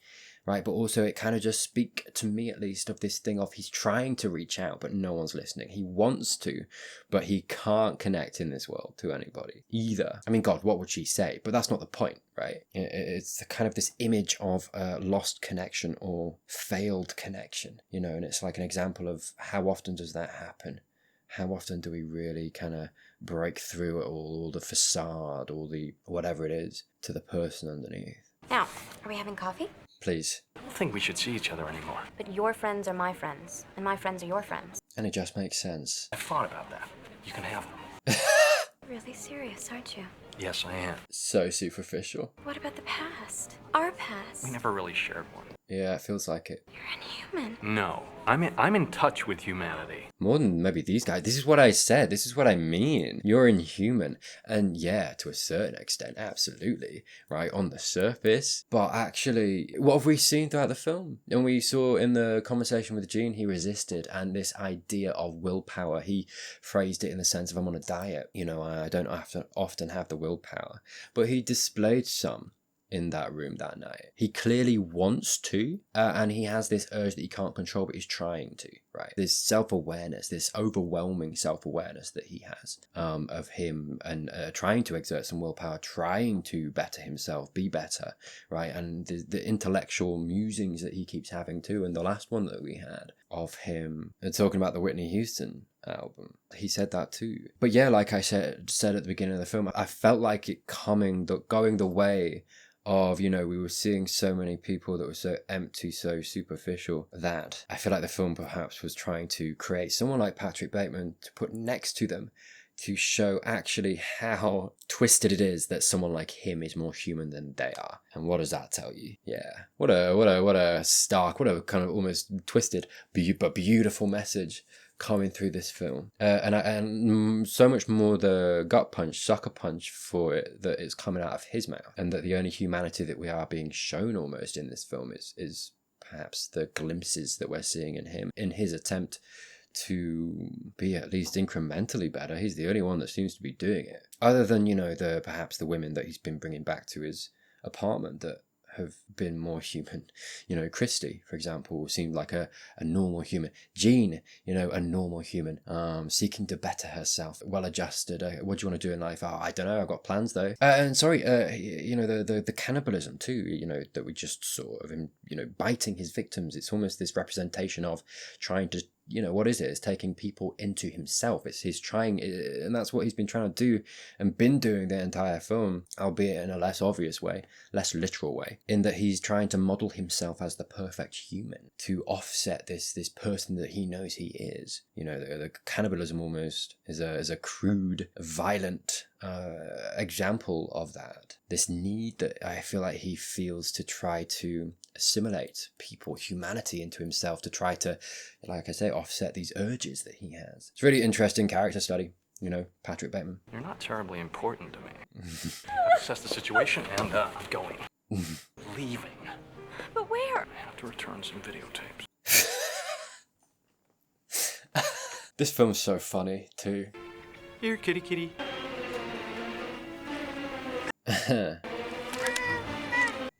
right? But also it kind of just speak to me, at least, of this thing of he's trying to reach out, but no one's listening. He wants to, but he can't connect in this world to anybody either. I mean, God, what would she say? But that's not the point, right? It's kind of this image of lost connection or failed connection, you know, and it's like an example of how often does that happen? How often do we really kind of break through it all the facade, all the whatever it is, to the person underneath? Now, are we having coffee? Please. I don't think we should see each other anymore. But your friends are my friends, and my friends are your friends. And it just makes sense. I've thought about that. You can have them. Really serious, aren't you? Yes, I am. So superficial. What about the past? Our past? We never really shared one. Yeah, it feels like it. You're inhuman. No, I'm in touch with humanity. More than maybe these guys. This is what I said. This is what I mean. You're inhuman. And yeah, to a certain extent, absolutely. Right, on the surface. But actually, what have we seen throughout the film? And we saw in the conversation with Gene, he resisted. And this idea of willpower, he phrased it in the sense of, I'm on a diet. You know, I don't often have the willpower. But he displayed some in that room that night. He clearly wants to, and he has this urge that he can't control, but he's trying to, right? This self-awareness, this overwhelming self-awareness that he has of him, and trying to exert some willpower, trying to better himself, be better, right? And the intellectual musings that he keeps having too, and the last one that we had of him talking about the Whitney Houston album, he said that too. But yeah, like I said at the beginning of the film, I felt like it going the way of, you know, we were seeing so many people that were so empty, so superficial, that I feel like the film perhaps was trying to create someone like Patrick Bateman to put next to them to show actually how twisted it is that someone like him is more human than they are. And what does that tell you? Yeah. What a stark, what a kind of almost twisted but beautiful message coming through this film, and so much more the gut punch, sucker punch for it, that it's coming out of his mouth, and that the only humanity that we are being shown almost in this film is perhaps the glimpses that we're seeing in him, in his attempt to be at least incrementally better. He's the only one that seems to be doing it, other than, you know, perhaps the women that he's been bringing back to his apartment that have been more human. You know, Christy, for example, seemed like a normal human. Jean, you know, a normal human, seeking to better herself, well-adjusted. What do you want to do in life? Oh, I don't know, I've got plans though. And sorry, you know, the cannibalism too, you know, that we just saw of him, you know, biting his victims. It's almost this representation of trying to, you know, what is it? It's taking people into himself. It's his trying, and that's what he's been trying to do and been doing the entire film, albeit in a less obvious way, less literal way, in that he's trying to model himself as the perfect human to offset this person that he knows he is. You know, the cannibalism almost is a crude, violent example of that. This need that I feel like he feels to try to assimilate people, humanity into himself, to try to, like I say, offset these urges that he has. It's a really interesting character study, you know, Patrick Bateman. You're not terribly important to me. I've assessed the situation and I'm going. Leaving. But where? I have to return some videotapes. This film's so funny too. Here, kitty kitty.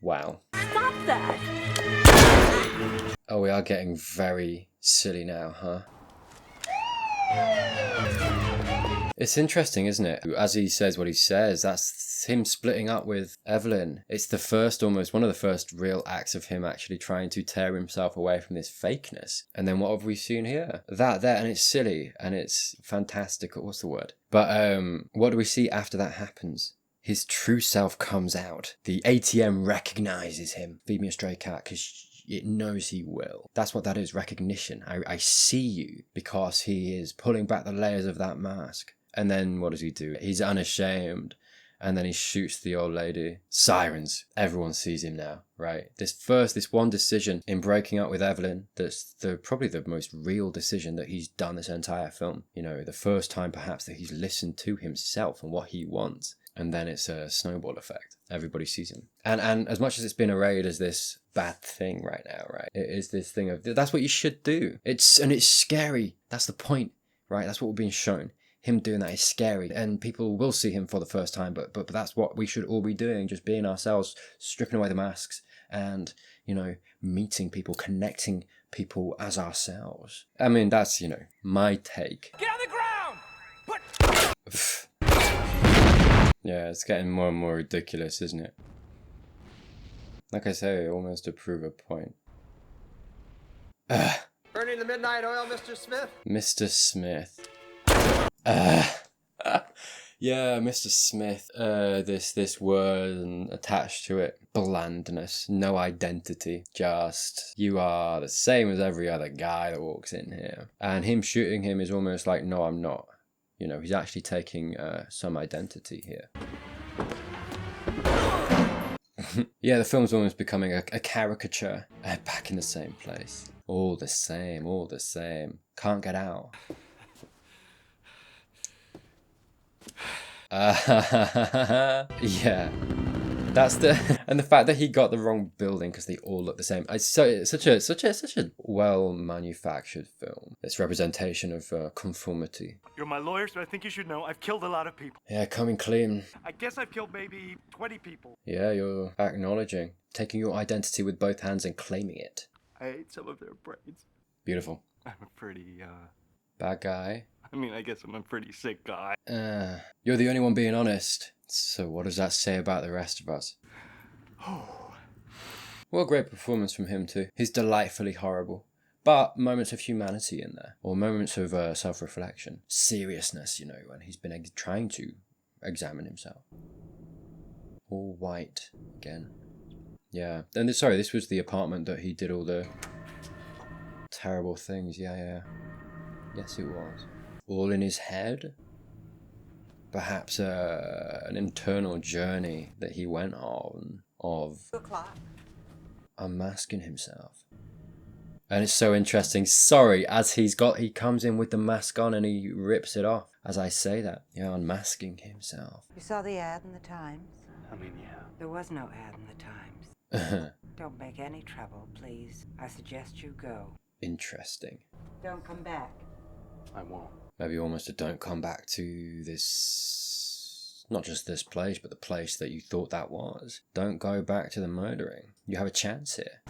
Wow. Stop that! Oh, we are getting very silly now, huh? It's interesting, isn't it? As he says what he says, that's him splitting up with Evelyn. It's the first, almost one of the first real acts of him actually trying to tear himself away from this fakeness. And then what have we seen here? That there, and it's silly, and it's fantastic. What's the word? But what do we see after that happens? His true self comes out. The ATM recognizes him. Feed me a stray cat, because it knows he will. That's what that is, recognition. I see you, because he is pulling back the layers of that mask. And then what does he do? He's unashamed and then he shoots the old lady. Sirens. Everyone sees him now, right? This one decision in breaking up with Evelyn, that's probably the most real decision that he's done this entire film. You know, the first time perhaps that he's listened to himself and what he wants. And then it's a snowball effect. Everybody sees him. And as much as it's been arrayed as this bad thing right now, right? It is this thing of, that's what you should do. It's scary. That's the point, right? That's what we're being shown. Him doing that is scary. And people will see him for the first time, but that's what we should all be doing. Just being ourselves, stripping away the masks and, you know, meeting people, connecting people as ourselves. I mean, that's, you know, my take. Get on the ground! Yeah, it's getting more and more ridiculous, isn't it? Like I say, almost to prove a point. Burning the midnight oil, Mr. Smith? Mr. Smith. Yeah, Mr. Smith. This word and attached to it. Blandness. No identity. Just, you are the same as every other guy that walks in here. And him shooting him is almost like, no, I'm not. You know, he's actually taking some identity here. Yeah, the film's almost becoming a caricature. Back in the same place. All the same, all the same. Can't get out. Yeah. That's and the fact that he got the wrong building because they all look the same. It's such a well manufactured film. This representation of conformity. You're my lawyer, so I think you should know I've killed a lot of people. Yeah, coming clean. I guess I've killed maybe 20 people. Yeah, you're acknowledging, taking your identity with both hands and claiming it. I ate some of their brains. Beautiful. I'm a pretty, bad guy. I mean, I guess I'm a pretty sick guy. You're the only one being honest. So what does that say about the rest of us? What a great performance from him too. He's delightfully horrible. But moments of humanity in there. Or moments of self-reflection. Seriousness, you know, when he's been trying to examine himself. All white again. Yeah. And sorry, this was the apartment that he did all the terrible things. Yeah. Yes, it was. All in his head. Perhaps an internal journey that he went on of unmasking himself. And it's so interesting. Sorry, as he comes in with the mask on and he rips it off. As I say that, yeah, unmasking himself. You saw the ad in the Times? I mean, yeah. There was no ad in the Times. Don't make any trouble, please. I suggest you go. Interesting. Don't come back. I won't. Maybe almost a don't come back to this, not just this place, but the place that you thought that was. Don't go back to the murdering. You have a chance here.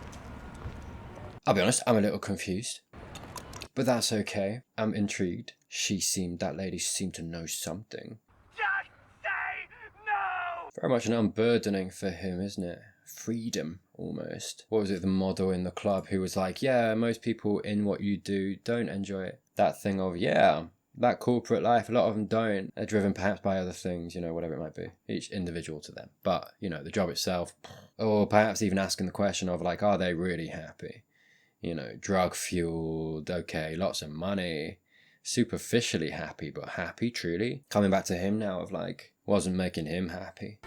I'll be honest, I'm a little confused. But that's okay. I'm intrigued. That lady seemed to know something. Just say no! Very much an unburdening for him, isn't it? Freedom, almost. What was it, the model in the club who was like, yeah, most people in what you do don't enjoy it. That thing of, yeah, that corporate life, a lot of them don't. They're driven perhaps by other things, you know, whatever it might be. Each individual to them. But, you know, the job itself, or perhaps even asking the question of like, are they really happy? You know, drug fueled, okay, lots of money, superficially happy, but happy truly? Coming back to him now of like, wasn't making him happy.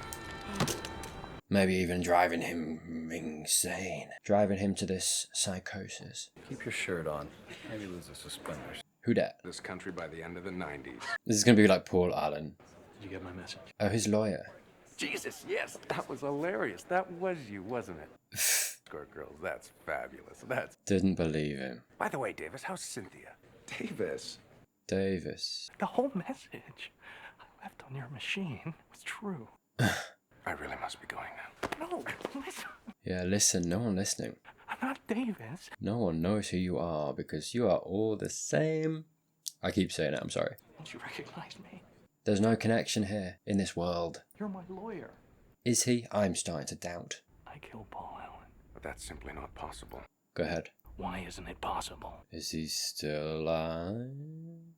Maybe even driving him insane. Driving him to this psychosis. Keep your shirt on. Maybe lose the suspenders. Who dat? This country by the end of the 90s. This is going to be like Paul Allen. Did you get my message? Oh, his lawyer. Jesus, yes, that was hilarious. That was you, wasn't it? Escort girls, that's fabulous. Didn't believe him. By the way, Davis, how's Cynthia? Davis. The whole message I left on your machine was true. I really must be going now. No, listen. Yeah, listen, no one listening. I'm not Davis. No one knows who you are because you are all the same. I keep saying it, I'm sorry. Don't you recognize me? There's no connection here in this world. You're my lawyer. Is he? I'm starting to doubt. I killed Paul Allen. But that's simply not possible. Go ahead. Why isn't it possible? Is he still alive?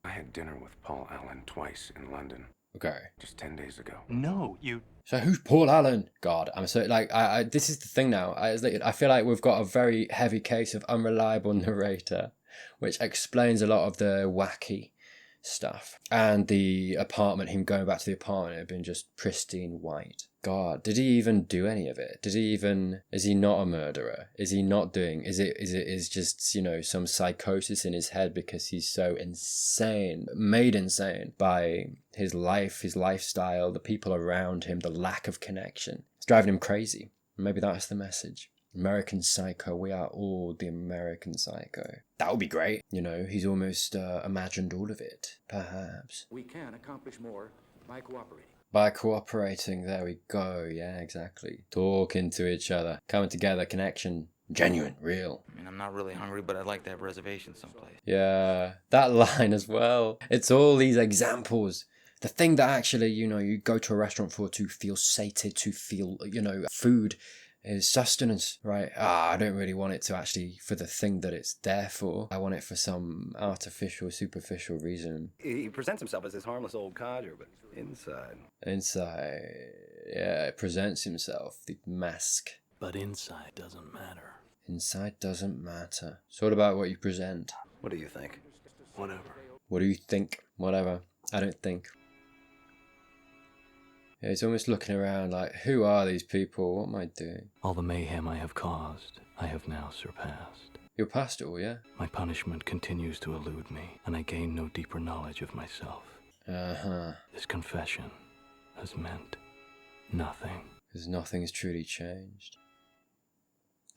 I had dinner with Paul Allen twice in London. Okay. Just 10 days ago. No, you... So who's Paul Allen? God, I'm so, like, I this is the thing now. I feel like we've got a very heavy case of unreliable narrator, which explains a lot of the wacky stuff. And the apartment, him going back to the apartment, had been just pristine white. God, did he even do any of it? Is he not a murderer? Is he not doing, is just, you know, some psychosis in his head because he's so insane, made insane by his life, his lifestyle, the people around him, the lack of connection. It's driving him crazy. Maybe that's the message. American Psycho, we are all the American Psycho. That would be great. You know, he's almost imagined all of it, perhaps. We can accomplish more by cooperating. By cooperating, there we go. Yeah, exactly. Talking to each other, coming together, connection, genuine, real. I mean, I'm not really hungry, but I'd like to have reservations someplace. Yeah, that line as well. It's all these examples. The thing that actually, you know, you go to a restaurant for to feel sated, to feel, you know, food is sustenance, right? I don't really want it to actually for the thing that it's there for. I want it for some artificial, superficial reason. He presents himself as this harmless old codger, but inside, yeah, it presents himself, the mask. But inside doesn't matter. Inside doesn't matter. It's all about what you present. What do you think? Whatever. What do you think? Whatever. I don't think. Yeah, he's almost looking around like, who are these people? What am I doing? All the mayhem I have caused, I have now surpassed. You're past it all, yeah? My punishment continues to elude me, and I gain no deeper knowledge of myself. This confession has meant nothing. Because nothing's truly changed.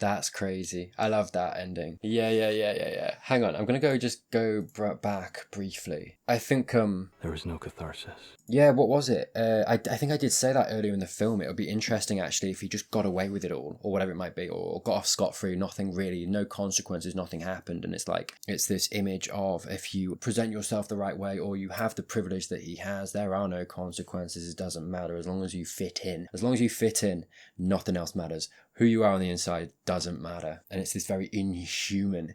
That's crazy. I love that ending. Yeah. Hang on, I'm gonna go back briefly. I think, There is no catharsis. Yeah, what was it? I think I did say that earlier in the film. It would be interesting, actually, if he just got away with it all, or whatever it might be, or got off scot-free, nothing really, no consequences, nothing happened. And it's like, it's this image of if you present yourself the right way, or you have the privilege that he has, there are no consequences. It doesn't matter as long as you fit in. As long as you fit in, nothing else matters. Who you are on the inside doesn't matter. And it's this very inhuman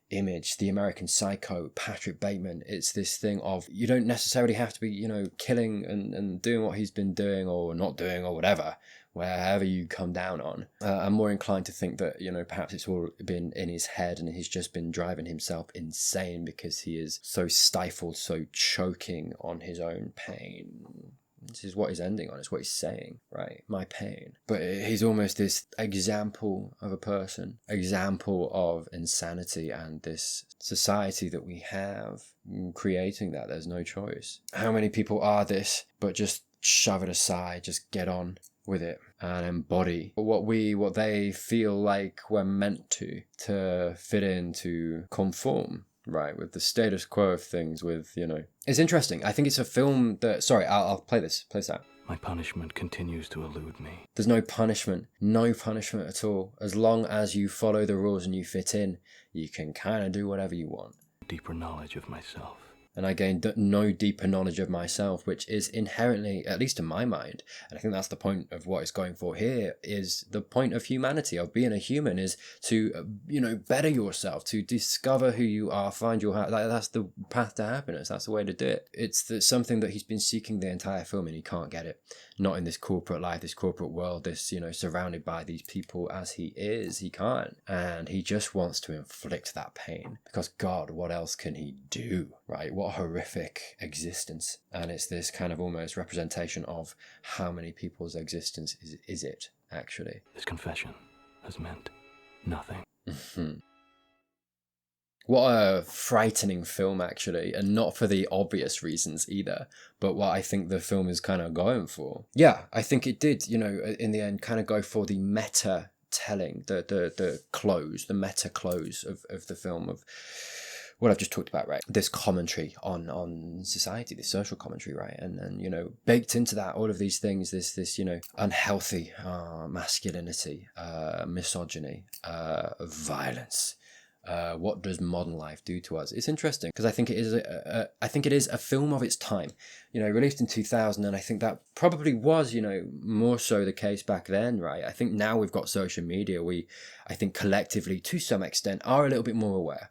image, the American Psycho, Patrick Bateman. It's this thing of, you don't necessarily have to be, you know, killing and doing what he's been doing or not doing or whatever, wherever you come down on. I'm more inclined to think that, you know, perhaps it's all been in his head and he's just been driving himself insane because he is so stifled, so choking on his own pain. This is what he's ending on. It's what he's saying, right? My pain. But he's almost this example of a person, example of insanity and this society that we have creating that. There's no choice. How many people are this, but just shove it aside, just get on with it and embody what they feel like we're meant to fit in, to conform. Right, with the status quo of things, with, you know... It's interesting. I think it's a film that... Sorry, I'll play this. Play this out. My punishment continues to elude me. There's no punishment. No punishment at all. As long as you follow the rules and you fit in, you can kind of do whatever you want. Deeper knowledge of myself. And I gained no deeper knowledge of myself, which is inherently, at least in my mind, and I think that's the point of what it's going for here, is the point of humanity, of being a human, is to, you know, better yourself, to discover who you are, find your heart. That's the path to happiness. That's the way to do it. It's something that he's been seeking the entire film and he can't get it. Not in this corporate life, this corporate world, this, you know, surrounded by these people as he is. He can't. And he just wants to inflict that pain. Because God, what else can he do, right? What a horrific existence. And it's this kind of almost representation of how many people's existence is it, actually. This confession has meant nothing. What a frightening film, actually, and not for the obvious reasons either, but what I think the film is kind of going for. Yeah, I think it did, you know, in the end, kind of go for the meta telling, the close, the meta close of the film, of what I've just talked about, right? This commentary on society, this social commentary, right? And you know, baked into that, all of these things, this you know, unhealthy masculinity, misogyny, violence. What does modern life do to us? It's interesting because I think it is a film of its time, you know, released in 2000, and I think that probably was, you know, more so the case back then, right? I think now we've got social media, I think collectively to some extent are a little bit more aware,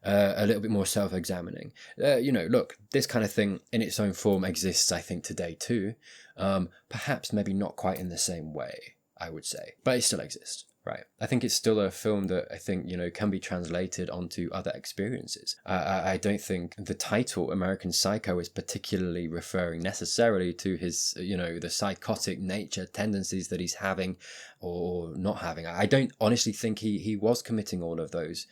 a little bit more self-examining. You know, look, this kind of thing in its own form exists, I think, today too. Perhaps maybe not quite in the same way, I would say, but it still exists. right? I think it's still a film that I think, you know, can be translated onto other experiences. I don't think the title American Psycho is particularly referring necessarily to his, you know, the psychotic nature, tendencies that he's having or not having. I don't honestly think he was committing all of those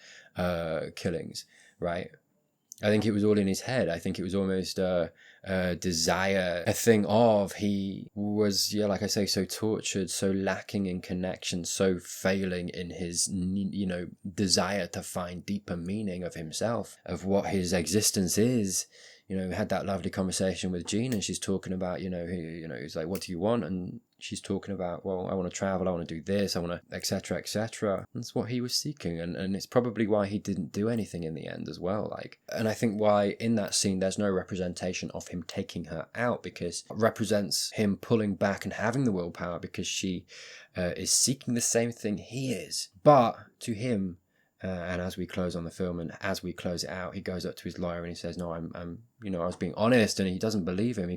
killings, right? I think it was all in his head. I think it was almost a desire, a thing of, he was, yeah, like I say, so tortured, so lacking in connection, so failing in his, you know, desire to find deeper meaning of himself, of what his existence is. You know, we had that lovely conversation with Jean, and she's talking about, you know, he's like, what do you want? And she's talking about, well, I want to travel, I want to do this, I want to, etc., etc. That's what he was seeking, and it's probably why he didn't do anything in the end as well. Like, and I think why in that scene there's no representation of him taking her out, because it represents him pulling back and having the willpower, because she is seeking the same thing he is. But to him, and as we close on the film and as we close it out, he goes up to his lawyer and he says, no, I'm you know, I was being honest, and he doesn't believe him. He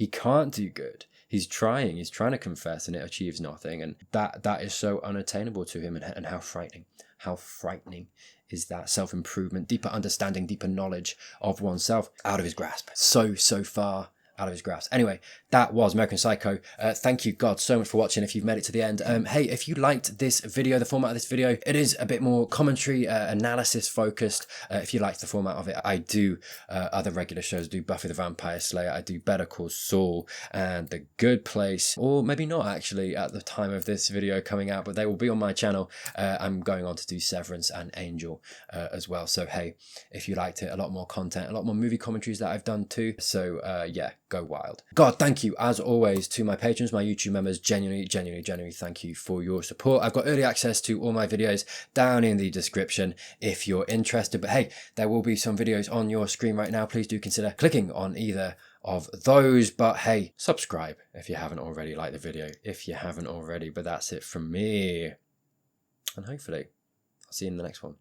can't do good. He's trying to confess, and it achieves nothing. And that is so unattainable to him, and how frightening is that. Self-improvement, deeper understanding, deeper knowledge of oneself, out of his grasp. So far out of his grasp. Anyway, that was American Psycho. Thank you, God, so much for watching if you've made it to the end. Hey, if you liked this video, the format of this video, it is a bit more commentary, analysis focused. If you liked the format of it, I do other regular shows. I do Buffy the Vampire Slayer, I do Better Call Saul, and The Good Place, or maybe not actually at the time of this video coming out, but they will be on my channel. I'm going on to do Severance and Angel as well. So hey, if you liked it, a lot more content, a lot more movie commentaries that I've done too. So yeah, go wild. God, thank you as always to my patrons, my YouTube members. Genuinely thank you for your support. I've got early access to all my videos down in the description if you're interested. But hey, there will be some videos on your screen right now. Please do consider clicking on either of those. But hey, subscribe if you haven't already, like the video if you haven't already. But that's it from me, and hopefully I'll see you in the next one.